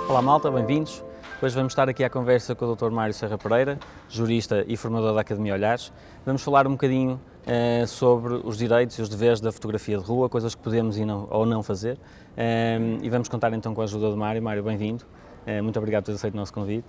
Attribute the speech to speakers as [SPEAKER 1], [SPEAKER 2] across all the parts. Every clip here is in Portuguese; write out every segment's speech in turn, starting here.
[SPEAKER 1] Olá malta, bem-vindos. Hoje vamos estar aqui à conversa com o Dr. Mário Serra Pereira, jurista e formador da Academia Olhares. Vamos falar um bocadinho sobre os direitos e os deveres da fotografia de rua, coisas que podemos ou não fazer. E vamos contar então com a ajuda de Mário. Mário, bem-vindo. Muito obrigado por ter aceito o nosso convite.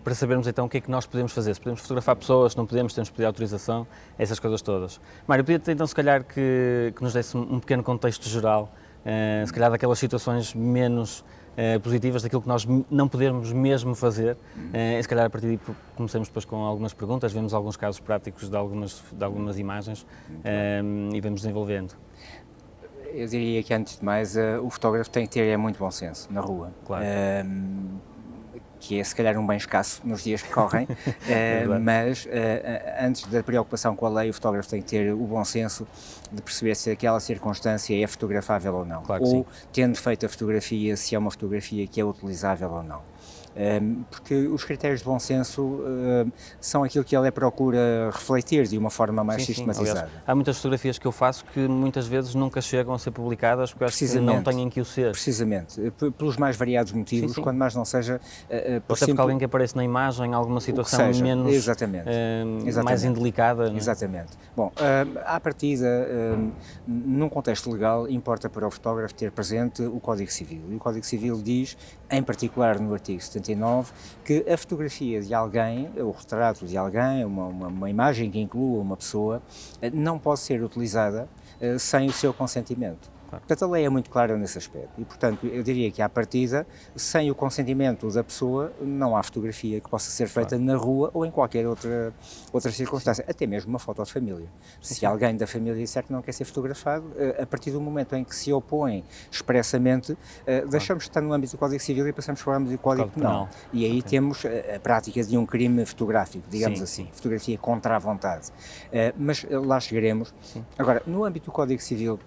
[SPEAKER 1] Para sabermos então o que é que nós podemos fazer, se podemos fotografar pessoas, se não podemos, temos que pedir autorização, essas coisas todas. Mário, podia-te então se calhar que nos desse um pequeno contexto geral, se calhar daquelas situações menos positivas, daquilo que nós não podemos mesmo fazer, e se calhar a partir daí começamos depois com algumas perguntas, vemos alguns casos práticos de algumas imagens e vamos desenvolvendo.
[SPEAKER 2] Eu diria que, antes de mais, o fotógrafo tem que ter muito bom senso na rua.
[SPEAKER 1] Claro.
[SPEAKER 2] Que é se calhar um bem escasso nos dias que correm, mas antes da preocupação com a lei, o fotógrafo tem que ter o bom senso de perceber se aquela circunstância é fotografável ou não,
[SPEAKER 1] Claro que
[SPEAKER 2] ou
[SPEAKER 1] sim.
[SPEAKER 2] tendo feito a fotografia, se é uma fotografia que é utilizável ou não. Porque os critérios de bom senso são aquilo que ele procura refletir de uma forma mais sistematizada.
[SPEAKER 1] Aliás, há muitas fotografias que eu faço que muitas vezes nunca chegam a ser publicadas porque acho que não têm que o ser.
[SPEAKER 2] Precisamente, pelos mais variados motivos,
[SPEAKER 1] sim.
[SPEAKER 2] quando mais não seja...
[SPEAKER 1] Até porque alguém que aparece na imagem, alguma situação menos
[SPEAKER 2] exatamente.
[SPEAKER 1] mais indelicada. Não é?
[SPEAKER 2] Exatamente. Bom, à partida, num contexto legal, importa para o fotógrafo ter presente o Código Civil. E o Código Civil diz, em particular no artigo 79, que a fotografia de alguém, o retrato de alguém, uma imagem que inclua uma pessoa, não pode ser utilizada sem o seu consentimento.
[SPEAKER 1] Claro.
[SPEAKER 2] Portanto, a lei é muito clara nesse aspecto e, portanto, eu diria que, à partida, sem o consentimento da pessoa, não há fotografia que possa ser feita na rua ou em qualquer outra circunstância, até mesmo uma foto de família. Se alguém da família disser que não quer ser fotografado, a partir do momento em que se opõe expressamente, deixamos de estar no âmbito do Código Civil e passamos para o âmbito do Código Penal. E aí temos a prática de um crime fotográfico, digamos assim, fotografia contra a vontade. Mas lá chegaremos.
[SPEAKER 1] Sim.
[SPEAKER 2] Agora, no âmbito do Código Civil,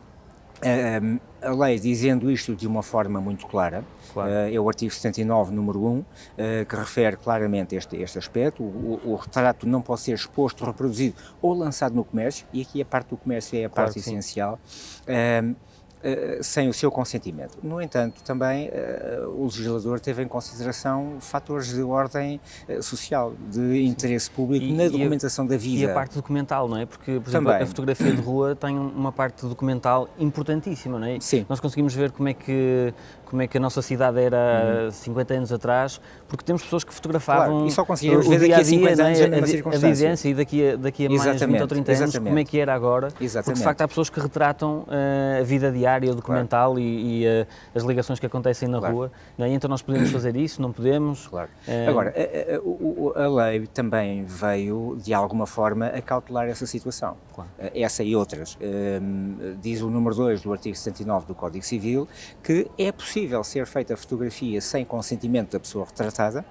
[SPEAKER 2] a lei, dizendo isto de uma forma muito clara,
[SPEAKER 1] Claro.
[SPEAKER 2] é o artigo 79, número 1, que refere claramente este aspecto. O retrato não pode ser exposto, reproduzido ou lançado no comércio, e aqui a parte do comércio é a parte essencial, sem o seu consentimento. No entanto, também o legislador teve em consideração fatores de ordem social, de interesse público na documentação da vida.
[SPEAKER 1] E a parte documental, não é? Porque, por exemplo, a fotografia de rua tem uma parte documental importantíssima, não é?
[SPEAKER 2] Sim.
[SPEAKER 1] Nós conseguimos ver como é que a nossa cidade era 50 anos atrás, porque temos pessoas que fotografavam,
[SPEAKER 2] claro, e só conseguimos ver daqui a 50 anos a mesma circunstância.
[SPEAKER 1] A vivência, e daqui a mais 20 ou 30 anos, como é que era agora.
[SPEAKER 2] Exatamente.
[SPEAKER 1] Porque, de facto, há pessoas que retratam a vida diária, o documental e as ligações que acontecem na rua. Não é? Então nós podemos fazer isso, não podemos.
[SPEAKER 2] Claro. Agora, a lei também veio, de alguma forma, a cautelar essa situação.
[SPEAKER 1] Claro.
[SPEAKER 2] Essa e outras. Diz o número 2 do artigo 79 do Código Civil que é possível ser feita a fotografia sem consentimento da pessoa retratada,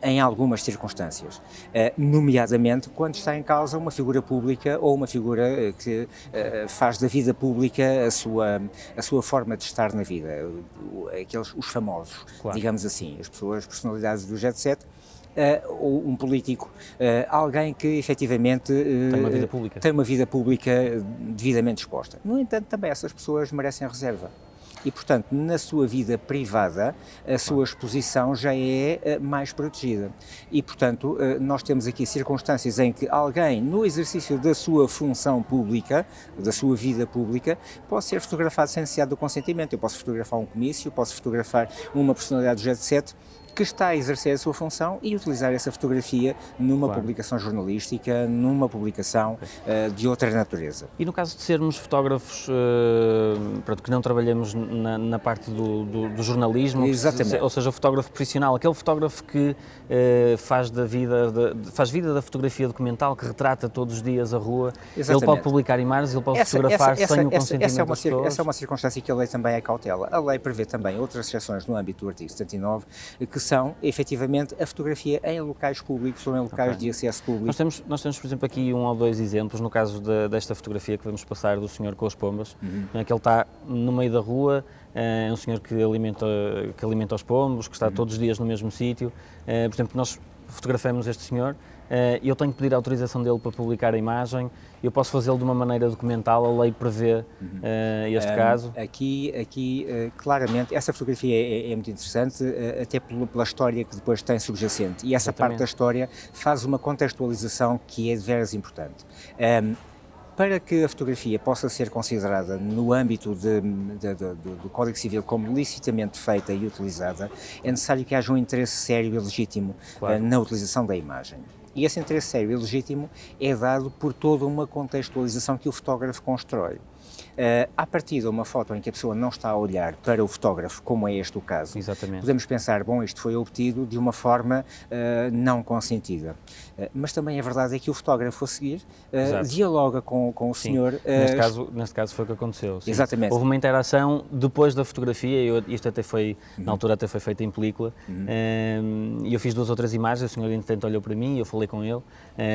[SPEAKER 2] em algumas circunstâncias, nomeadamente quando está em causa uma figura pública ou uma figura que faz da vida pública a sua forma de estar na vida, os famosos, digamos assim, as personalidades do jet set, ou um político, alguém que efetivamente tem uma vida pública devidamente exposta. No entanto, também essas pessoas merecem reserva. E, portanto, na sua vida privada, a sua exposição já é mais protegida. E, portanto, nós temos aqui circunstâncias em que alguém, no exercício da sua função pública, da sua vida pública, pode ser fotografado sem necessidade do consentimento. Eu posso fotografar um comício, posso fotografar uma personalidade do jet set que está a exercer a sua função e utilizar essa fotografia numa publicação jornalística, numa publicação de outra natureza.
[SPEAKER 1] E no caso de sermos fotógrafos que não trabalhamos na parte do jornalismo, ou seja, o fotógrafo profissional, aquele fotógrafo que faz vida da fotografia documental, que retrata todos os dias a rua, ele pode publicar imagens, ele pode fotografar sem o consentimento das pessoas.
[SPEAKER 2] Essa é uma circunstância que a lei também é cautela. A lei prevê também outras exceções no âmbito do artigo 79, que são, efetivamente, a fotografia em locais públicos ou em locais de acesso público.
[SPEAKER 1] Nós temos, por exemplo, aqui um ou dois exemplos, no caso desta fotografia que vamos passar do senhor com as pombas, que ele está no meio da rua, é um senhor que alimenta os pombos, que está todos os dias no mesmo sítio. Por exemplo, nós fotografamos este senhor eu tenho que pedir a autorização dele para publicar a imagem, eu posso fazê-lo de uma maneira documental, a lei prevê este caso?
[SPEAKER 2] Claramente, essa fotografia é muito interessante, até pela história que depois tem subjacente, e essa parte da história faz uma contextualização que é de veras importante. Para que a fotografia possa ser considerada no âmbito do Código Civil como licitamente feita e utilizada, é necessário que haja um interesse sério e legítimo na utilização da imagem. E esse interesse sério e legítimo é dado por toda uma contextualização que o fotógrafo constrói. À partida, uma foto em que a pessoa não está a olhar para o fotógrafo, como é este o caso, podemos pensar, bom, isto foi obtido de uma forma não consentida. Mas também a verdade é que o fotógrafo a seguir dialoga com o senhor.
[SPEAKER 1] Neste caso foi o que aconteceu. Sim.
[SPEAKER 2] Exatamente.
[SPEAKER 1] Houve uma interação depois da fotografia, isto até foi, na altura até foi feito em película, e eu fiz 2 ou 3 imagens, o senhor entretanto olhou para mim e eu falei com ele,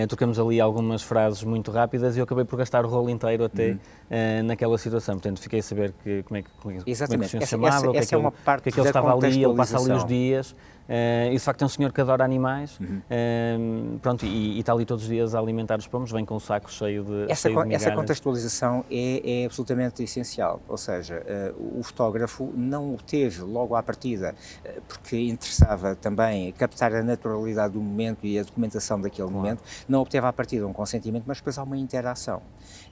[SPEAKER 1] trocamos ali algumas frases muito rápidas e eu acabei por gastar o rolo inteiro até naquela situação, portanto fiquei a saber como é que o senhor se chamava, o que é que ele estava ali, ele passa ali os dias, e de facto é um senhor que adora animais, pronto, e está ali todos os dias a alimentar os pombos, vem com um saco cheio de migalhas.
[SPEAKER 2] Essa contextualização é absolutamente essencial, ou seja, o fotógrafo não o teve logo à partida, porque interessava também captar a naturalidade do momento e a documentação daquele momento, não obteve à partida um consentimento, mas depois há uma interação.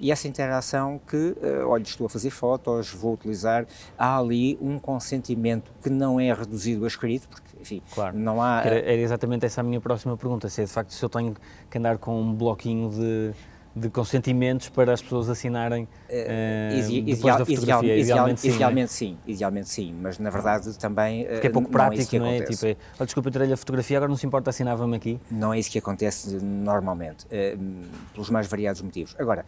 [SPEAKER 2] E essa interação que, olha, estou a fazer fotos, vou utilizar, há ali um consentimento que não é reduzido a escrito, porque, enfim, não há...
[SPEAKER 1] Era exatamente essa a minha próxima pergunta, se é de facto se eu tenho que andar com um bloquinho de consentimentos para as pessoas assinarem depois da fotografia,
[SPEAKER 2] idealmente sim, mas na verdade também
[SPEAKER 1] porque é pouco prático, não é? Tipo, olha, desculpa, eu tirei a fotografia, agora não se importa, assinava-me aqui.
[SPEAKER 2] Não é isso que acontece normalmente, pelos mais variados motivos. Agora,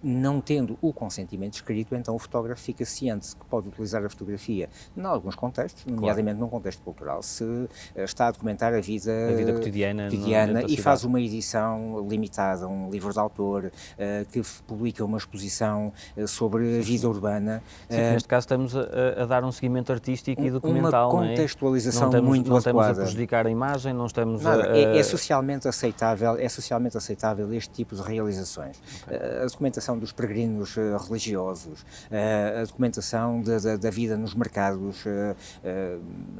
[SPEAKER 2] não tendo o consentimento escrito, então o fotógrafo fica ciente que pode utilizar a fotografia em alguns contextos, nomeadamente num contexto cultural, se está a documentar a vida
[SPEAKER 1] cotidiana
[SPEAKER 2] e faz uma edição limitada, um livro de autor, que publica uma exposição sobre a vida urbana.
[SPEAKER 1] Sim, neste caso estamos a dar um seguimento artístico e documental,
[SPEAKER 2] uma contextualização
[SPEAKER 1] muito adequada. Não estamos a prejudicar a imagem, não estamos
[SPEAKER 2] é socialmente aceitável este tipo de realizações. A documentação dos peregrinos religiosos, a documentação da vida nos mercados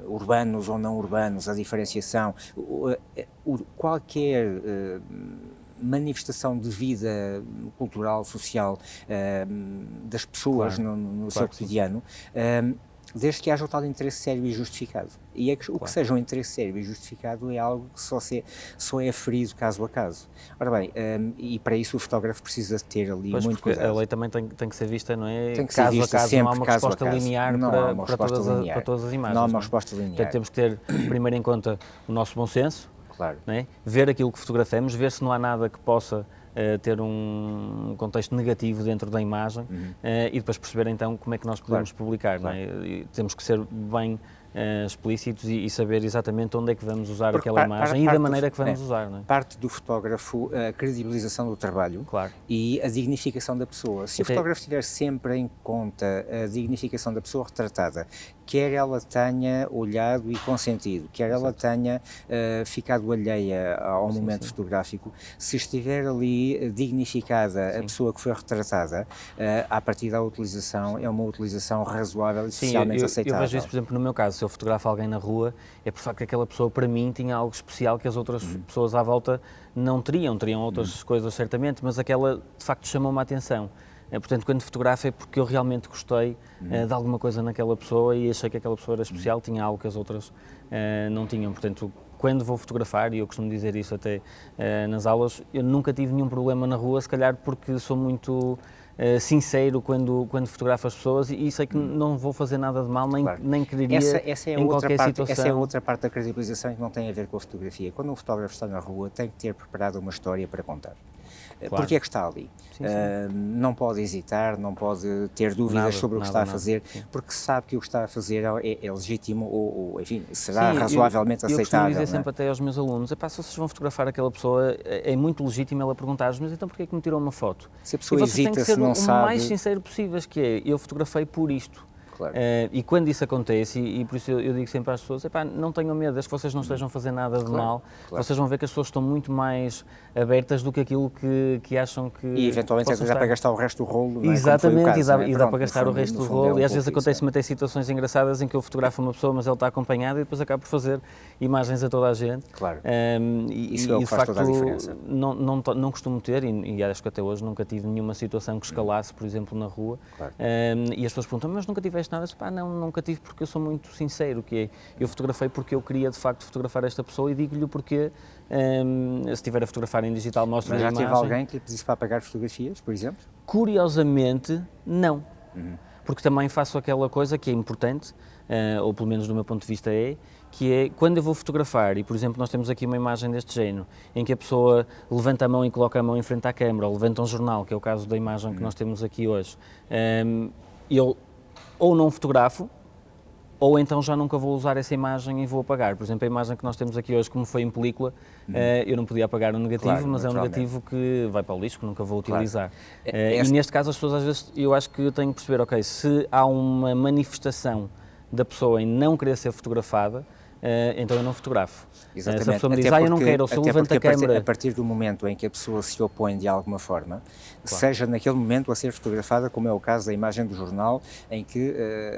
[SPEAKER 2] urbanos ou não urbanos, a diferenciação, qualquer manifestação de vida cultural, social das pessoas no seu cotidiano, desde que haja um tal interesse sério e justificado. E o que seja um interesse sério e justificado é algo que só é aferido caso a caso. Ora bem, e para isso o fotógrafo precisa ter ali muito cuidado.
[SPEAKER 1] A lei também tem que ser vista, não é?
[SPEAKER 2] Tem que ser vista sempre,
[SPEAKER 1] não há uma resposta linear para todas as imagens.
[SPEAKER 2] Não há uma resposta linear.
[SPEAKER 1] Portanto, temos que ter primeiro em conta o nosso bom senso,
[SPEAKER 2] claro.
[SPEAKER 1] Né? Ver aquilo que fotografamos, ver se não há nada que possa ter um contexto negativo dentro da imagem e depois perceber então como é que nós podemos publicar. Não é? E temos que ser bem explícitos e saber exatamente onde é que vamos usar aquela imagem e da maneira que vamos usar. Não é?
[SPEAKER 2] Parte do fotógrafo a credibilização do trabalho e a dignificação da pessoa. Se o fotógrafo tiver sempre em conta a dignificação da pessoa retratada, quer ela tenha olhado e consentido, quer ela tenha ficado alheia ao momento fotográfico, se estiver ali dignificada a pessoa que foi retratada, à partida da utilização é uma utilização razoável e socialmente aceitável.
[SPEAKER 1] Eu vejo isso, por exemplo, no meu caso, se eu fotografo alguém na rua, é por facto que aquela pessoa, para mim, tinha algo especial que as outras pessoas à volta não teriam outras coisas certamente, mas aquela, de facto, chamou-me a atenção. Portanto, quando fotografo é porque eu realmente gostei de alguma coisa naquela pessoa e achei que aquela pessoa era especial, tinha algo que as outras não tinham. Portanto, quando vou fotografar, e eu costumo dizer isso até nas aulas, eu nunca tive nenhum problema na rua, se calhar porque sou muito sincero quando fotografo as pessoas e sei que não vou fazer nada de mal, nem quereria em qualquer situação.
[SPEAKER 2] Essa é outra parte da credibilização que não tem a ver com a fotografia. Quando um fotógrafo está na rua, tem que ter preparado uma história para contar. Porque é que está ali? Sim. Não pode hesitar, não pode ter dúvidas sobre o que está a fazer, porque sabe que o que está a fazer é legítimo ou enfim, será razoavelmente aceitável. Eu
[SPEAKER 1] costumo dizer sempre até aos meus alunos, se vocês vão fotografar aquela pessoa, é muito legítimo ela perguntar-vos, mas então porquê é que me tirou uma foto?
[SPEAKER 2] Se a pessoa hesita, se não sabe...
[SPEAKER 1] o mais sincero possível, que é, eu fotografei por isto.
[SPEAKER 2] Claro.
[SPEAKER 1] E quando isso acontece, e por isso eu digo sempre às pessoas, epá, não tenham medo, desde que vocês não estejam a fazer nada de mal, vocês vão ver que as pessoas estão muito mais abertas do que aquilo que acham que
[SPEAKER 2] E eventualmente
[SPEAKER 1] possam
[SPEAKER 2] dá
[SPEAKER 1] estar.
[SPEAKER 2] para gastar o resto do rolo, não é?
[SPEAKER 1] Exatamente,
[SPEAKER 2] Como foi o caso, não é?
[SPEAKER 1] e dá
[SPEAKER 2] Pronto,
[SPEAKER 1] para gastar
[SPEAKER 2] no
[SPEAKER 1] o
[SPEAKER 2] fundo-
[SPEAKER 1] resto
[SPEAKER 2] no
[SPEAKER 1] do
[SPEAKER 2] fundo é
[SPEAKER 1] rolo,
[SPEAKER 2] um
[SPEAKER 1] e às vezes
[SPEAKER 2] pouco isso,
[SPEAKER 1] acontece-me até situações engraçadas em que eu fotografo uma pessoa, mas ele está acompanhado, e depois acabo por fazer imagens a toda a gente.
[SPEAKER 2] Claro.
[SPEAKER 1] E,
[SPEAKER 2] Isso é o que
[SPEAKER 1] de
[SPEAKER 2] faz
[SPEAKER 1] facto,
[SPEAKER 2] toda a diferença.
[SPEAKER 1] não costumo ter, e acho que até hoje nunca tive nenhuma situação que escalasse, por exemplo, na rua.
[SPEAKER 2] Claro.
[SPEAKER 1] E as pessoas perguntam, mas nunca tiveste nada? Eu disse, pá, não, nunca tive, porque eu sou muito sincero, que é, eu fotografei porque eu queria de facto fotografar esta pessoa e digo-lhe o porquê. Se estiver a fotografar em digital, mostro-lhe a
[SPEAKER 2] Mas já
[SPEAKER 1] imagem.
[SPEAKER 2] teve alguém que lhe pedisse para apagar fotografias, por exemplo?
[SPEAKER 1] Curiosamente, não. Porque também faço aquela coisa que é importante, ou pelo menos do meu ponto de vista que é quando eu vou fotografar, e por exemplo nós temos aqui uma imagem deste género, em que a pessoa levanta a mão e coloca a mão em frente à câmara, ou levanta um jornal, que é o caso da imagem que nós temos aqui hoje, eu ou não fotografo, ou então já nunca vou usar essa imagem e vou apagar. Por exemplo, a imagem que nós temos aqui hoje, como foi em película, eu não podia apagar o negativo,
[SPEAKER 2] Claro,
[SPEAKER 1] mas é um
[SPEAKER 2] naturalmente.
[SPEAKER 1] negativo que vai para o lixo, que nunca vou
[SPEAKER 2] Claro.
[SPEAKER 1] utilizar.
[SPEAKER 2] É-
[SPEAKER 1] E neste caso as pessoas às vezes, eu acho que eu tenho que perceber, ok, se há uma manifestação da pessoa em não querer ser fotografada, então eu não fotografo. Se a pessoa me diz, eu não quero, ou se eu levanto a câmara...
[SPEAKER 2] A partir do momento em que a pessoa se opõe de alguma forma, seja naquele momento a ser fotografada, como é o caso da imagem do jornal, em que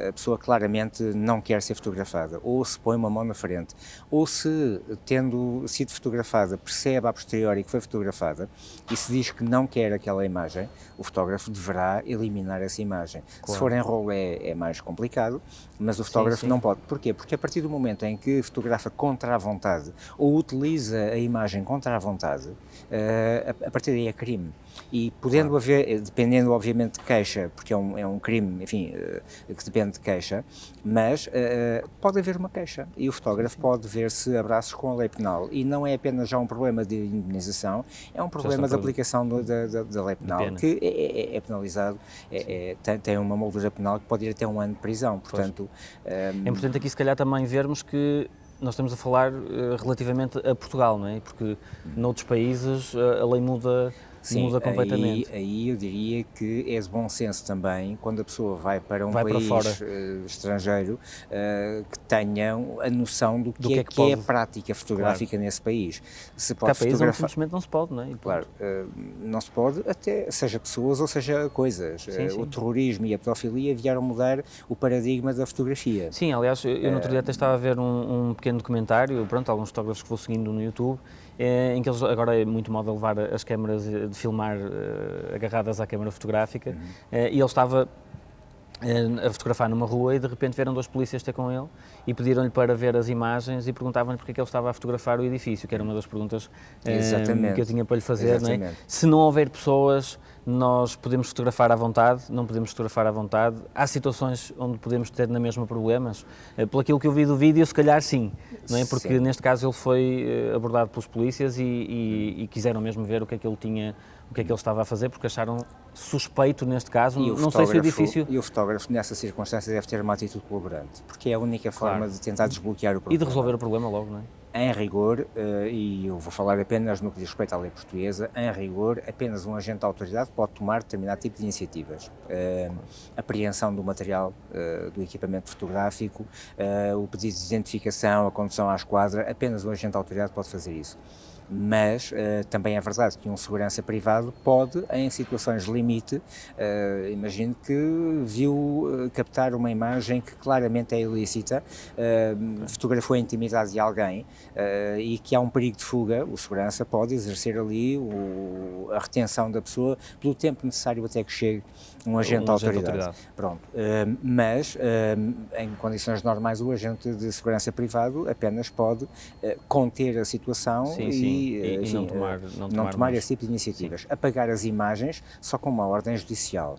[SPEAKER 2] a pessoa claramente não quer ser fotografada, ou se põe uma mão na frente, ou se, tendo sido fotografada, percebe a posteriori que foi fotografada e se diz que não quer aquela imagem, o fotógrafo deverá eliminar essa imagem. Se for em rolo é mais complicado, mas o fotógrafo não pode. Porquê? Porque a partir do momento em que fotografa contra a vontade ou utiliza a imagem contra a vontade, a partir daí é crime. E podendo haver, dependendo obviamente de queixa, porque é um crime, enfim, que depende de queixa, mas pode haver uma queixa e o fotógrafo pode ver-se a braços com a lei penal. E não é apenas já um problema de indemnização, é um problema de aplicação da lei penal, que é penalizado, tem uma moldura penal que pode ir até 1 ano de prisão. Portanto,
[SPEAKER 1] É importante aqui se calhar também vermos que nós estamos a falar relativamente a Portugal, não é? Porque noutros países a lei muda completamente.
[SPEAKER 2] Aí eu diria que é de bom senso também, quando a pessoa vai para um país estrangeiro, que tenham a noção do que é a prática fotográfica nesse país. Se pode
[SPEAKER 1] fotografar... simplesmente não se pode, não é?
[SPEAKER 2] Claro, não se pode, até seja pessoas ou seja coisas. O terrorismo e a pedofilia vieram mudar o paradigma da fotografia.
[SPEAKER 1] Sim, aliás, eu no outro dia até estava a ver um pequeno documentário, pronto, alguns fotógrafos que vou seguindo no YouTube, em que eles, agora é muito moda levar as câmaras de filmar agarradas à câmara fotográfica, e ele estava a fotografar numa rua e de repente vieram 2 polícias ter com ele e pediram-lhe para ver as imagens e perguntavam-lhe porque é que ele estava a fotografar o edifício, que era uma das perguntas que eu tinha para lhe fazer. Não é? Se não houver pessoas, nós podemos fotografar à vontade, não podemos fotografar à vontade. Há situações onde podemos ter na mesma problemas. Pelo aquilo que eu vi do vídeo, se calhar sim, não é? Porque neste caso ele foi abordado pelos polícias e quiseram mesmo ver o que é que ele tinha, o que é que ele estava a fazer, porque acharam suspeito neste caso. Não sei se o edifício...
[SPEAKER 2] E o fotógrafo nessa circunstância deve ter uma atitude colaborante, porque é a única forma de tentar desbloquear o problema.
[SPEAKER 1] E de resolver o problema logo, não é?
[SPEAKER 2] Em rigor, e eu vou falar apenas no que diz respeito à lei portuguesa, em rigor, apenas um agente da autoridade pode tomar determinado tipo de iniciativas. Apreensão do material, do equipamento fotográfico, o pedido de identificação, a condução à esquadra, apenas um agente da autoridade pode fazer isso. Mas também é verdade que um segurança privado pode, em situações limite, imagino que viu captar uma imagem que claramente é ilícita, fotografou a intimidade de alguém e que há um perigo de fuga, o segurança pode exercer ali a retenção da pessoa pelo tempo necessário até que chegue um agente da autoridade. Pronto. Mas, em condições normais, o agente de segurança privado apenas pode conter a situação
[SPEAKER 1] e
[SPEAKER 2] não tomar esse tipo de iniciativas. Sim. Apagar as imagens só com uma ordem judicial.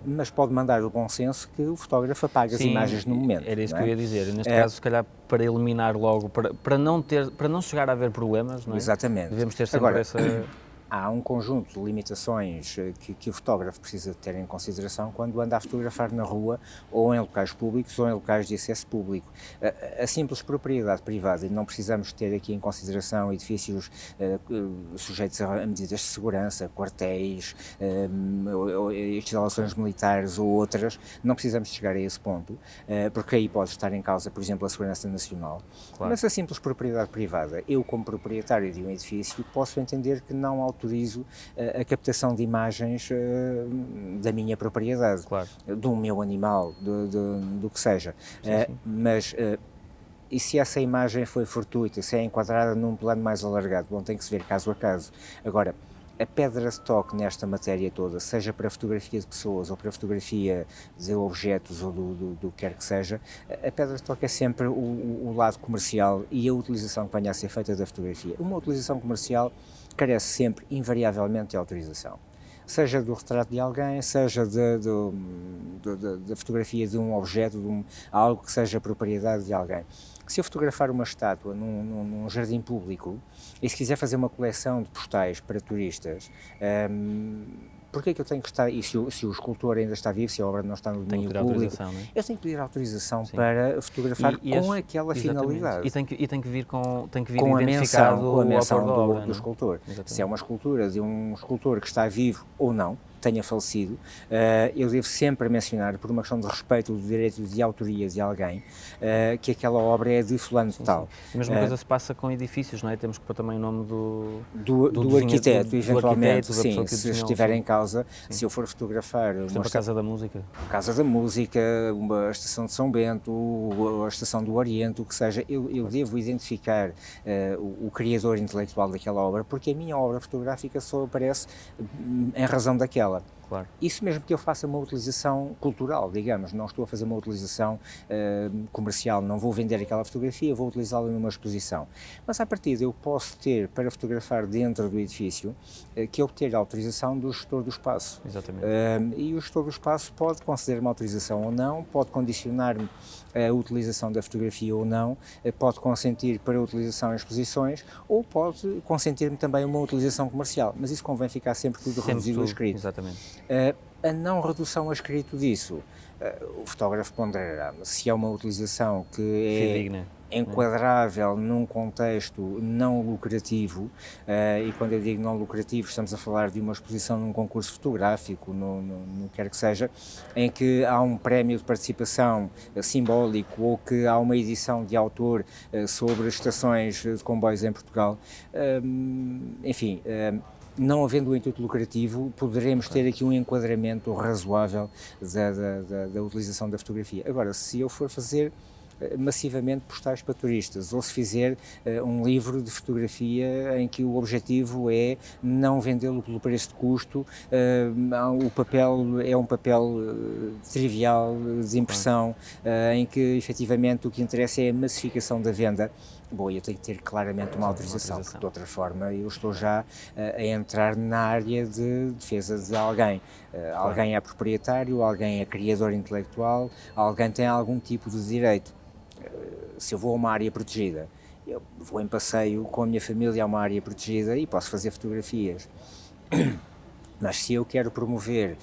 [SPEAKER 2] Mas pode mandar o bom senso que o fotógrafo apague as imagens no momento.
[SPEAKER 1] Era isso que eu ia dizer. Neste caso, se calhar, para eliminar logo, para não chegar a haver problemas, não é?
[SPEAKER 2] Exatamente.
[SPEAKER 1] Devemos ter sempre essa...
[SPEAKER 2] há um conjunto de limitações que o fotógrafo precisa ter em consideração quando anda a fotografar na rua ou em locais públicos ou em locais de acesso público. A simples propriedade privada, e não precisamos ter aqui em consideração edifícios sujeitos a medidas de segurança, quartéis, instalações militares ou outras, não precisamos chegar a esse ponto, porque aí pode estar em causa, por exemplo, a segurança nacional. Claro. Mas a simples propriedade privada, eu como proprietário de um edifício posso entender que não autorizo a captação de imagens da minha propriedade, claro, do meu animal, do que seja. Sim. Mas e se essa imagem foi fortuita, se é enquadrada num plano mais alargado? Bom, tem que se ver caso a caso. Agora, a pedra de toque nesta matéria toda, seja para fotografia de pessoas ou para fotografia de objetos ou do que quer que seja, a pedra de toque é sempre o lado comercial e a utilização que venha a ser feita da fotografia. Uma utilização comercial carece sempre, invariavelmente, de autorização. Seja do retrato de alguém, seja da fotografia de um objeto, algo que seja propriedade de alguém. Se eu fotografar uma estátua num jardim público e se quiser fazer uma coleção de postais para turistas, porque é que eu tenho que estar, e se o escultor ainda está vivo, se a obra não está no domínio público, eu tenho que pedir autorização para fotografar com aquela finalidade.
[SPEAKER 1] E tem que vir
[SPEAKER 2] com a menção
[SPEAKER 1] obra,
[SPEAKER 2] do escultor. Exatamente. Se é uma escultura de um escultor que está vivo ou não, tenha falecido, eu devo sempre mencionar, por uma questão de respeito do direito de autoria de alguém, que aquela obra é de fulano de tal.
[SPEAKER 1] A mesma coisa se passa com edifícios, não é? Temos que pôr também o nome
[SPEAKER 2] do arquiteto, eventualmente, sim, se estiver em causa, se eu for fotografar...
[SPEAKER 1] Por exemplo, a Casa da Música.
[SPEAKER 2] Casa da Música, uma estação de São Bento, a estação do Oriente, o que seja, eu devo identificar o criador intelectual daquela obra, porque a minha obra fotográfica só aparece em razão daquela. Claro. Isso mesmo que eu faça uma utilização cultural, digamos, não estou a fazer uma utilização comercial, não vou vender aquela fotografia, vou utilizá-la numa exposição. Mas, à partida, eu posso ter, para fotografar dentro do edifício, que obter a autorização do gestor do espaço.
[SPEAKER 1] Exatamente.
[SPEAKER 2] E o gestor do espaço pode conceder uma autorização ou não, pode condicionar-me a utilização da fotografia ou não, pode consentir para a utilização em exposições ou pode consentir-me também uma utilização comercial, mas isso convém ficar sempre tudo reduzido a escrito.
[SPEAKER 1] Exatamente.
[SPEAKER 2] A não redução a escrito disso, o fotógrafo ponderará se é uma utilização que é
[SPEAKER 1] fidedigna,
[SPEAKER 2] enquadrável num contexto não lucrativo, e quando eu digo não lucrativo estamos a falar de uma exposição num concurso fotográfico, no que quer que seja, em que há um prémio de participação simbólico ou que há uma edição de autor sobre estações de comboios em Portugal, enfim... não havendo o intuito lucrativo, poderemos ter aqui um enquadramento razoável da utilização da fotografia. Agora, se eu for fazer massivamente postais para turistas, ou se fizer um livro de fotografia em que o objetivo é não vendê-lo pelo preço de custo, o papel é um papel trivial de impressão, em que efetivamente o que interessa é a massificação da venda. Bom, eu tenho que ter claramente uma autorização, porque de outra forma eu estou já a entrar na área de defesa de alguém. Alguém é proprietário, alguém é criador intelectual, alguém tem algum tipo de direito. Se eu vou a uma área protegida, eu vou em passeio com a minha família a uma área protegida e posso fazer fotografias. Mas se eu quero promover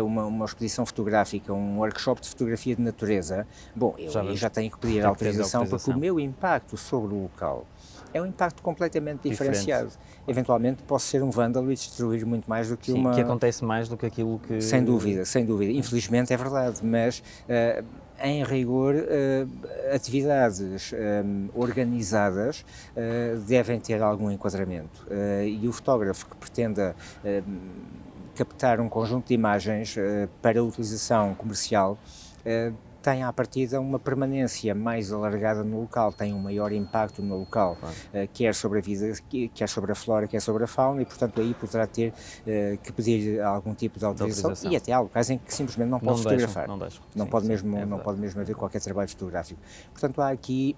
[SPEAKER 2] uma exposição fotográfica, um workshop de fotografia de natureza, bom, eu já tenho que pedir autorização, porque o meu impacto sobre o local é um impacto completamente diferenciado. Eventualmente posso ser um vândalo e destruir muito mais do que
[SPEAKER 1] uma... que acontece mais do que aquilo que...
[SPEAKER 2] Sem dúvida, sem dúvida. Infelizmente é verdade, mas... em rigor, atividades organizadas devem ter algum enquadramento e o fotógrafo que pretenda captar um conjunto de imagens para utilização comercial tem à partida uma permanência mais alargada no local, tem um maior impacto no local, quer sobre a vida, quer sobre a flora, quer sobre a fauna, e portanto aí poderá ter que pedir algum tipo de autorização e até há locais em que simplesmente não pode fotografar, não pode mesmo haver qualquer trabalho fotográfico. Portanto há aqui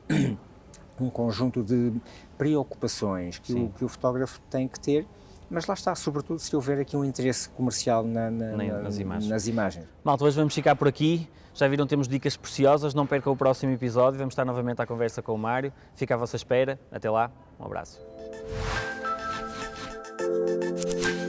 [SPEAKER 2] um conjunto de preocupações que o fotógrafo tem que ter, mas lá está, sobretudo se houver aqui um interesse comercial nas imagens.
[SPEAKER 1] Malta, hoje vamos ficar por aqui. Já viram, temos dicas preciosas, não percam o próximo episódio, vamos estar novamente à conversa com o Mário. Fica à vossa espera, até lá, um abraço. Obrigado.